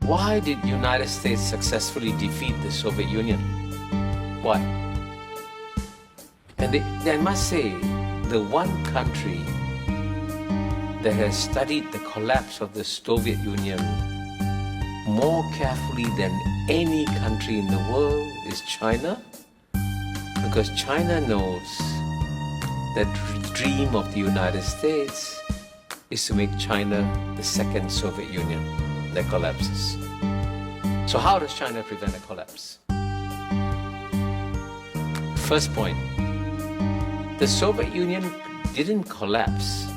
why did United States successfully defeat the Soviet Union? Why? And I must say, the one country that has studied the collapse of the Soviet Union more carefully than any country in the world is China, because China knows that the dream of the United States is to make China the second Soviet Union that collapses. So how does China prevent a collapse? First point, the Soviet Union didn't collapse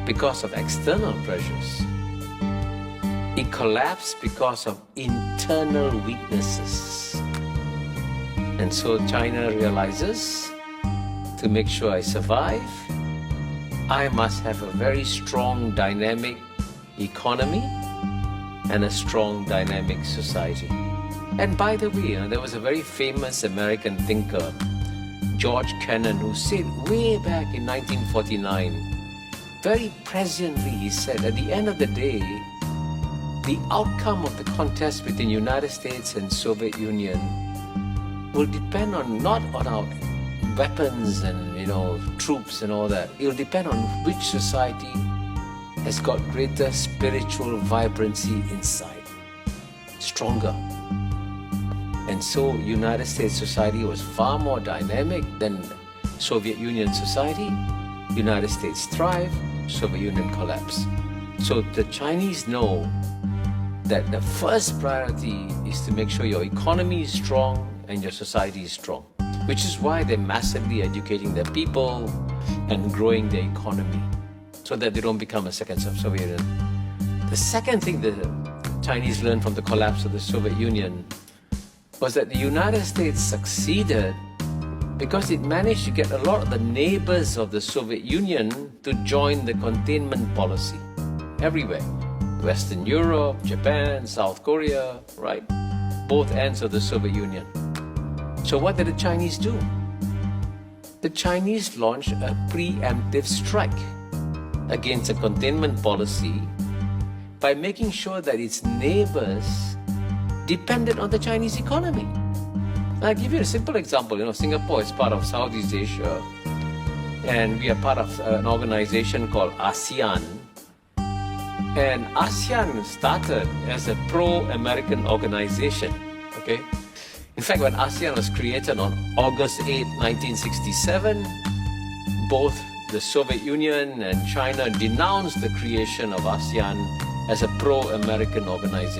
because of external pressures. It collapsed because of internal weaknesses. And so China realizes, to make sure I survive, I must have a very strong, dynamic economy and a strong, dynamic society. And by the way, there was a very famous American thinker, George Kennan, who said way back in 1949, very presciently, he said, at the end of the day, the outcome of the contest between United States and Soviet Union will depend on not on our weapons and troops and all that. It will depend on which society has got greater spiritual vibrancy inside, stronger. And so United States society was far more dynamic than Soviet Union society. United States thrived, Soviet Union collapsed. So the Chinese know that the first priority is to make sure your economy is strong and your society is strong, which is why they're massively educating their people and growing their economy so that they don't become a second Soviet Union. The second thing the Chinese learned from the collapse of the Soviet Union was that the United States succeeded because it managed to get a lot of the neighbors of the Soviet Union to join the containment policy everywhere. Western Europe, Japan, South Korea, right? Both ends of the Soviet Union. So what did the Chinese do? The Chinese launched a preemptive strike against a containment policy by making sure that its neighbors depended on the Chinese economy. I'll give you a simple example. Singapore is part of Southeast Asia, and we are part of an organization called ASEAN. And ASEAN started as a pro-American organization, okay? In fact, when ASEAN was created on August 8, 1967, both the Soviet Union and China denounced the creation of ASEAN as a pro-American organization.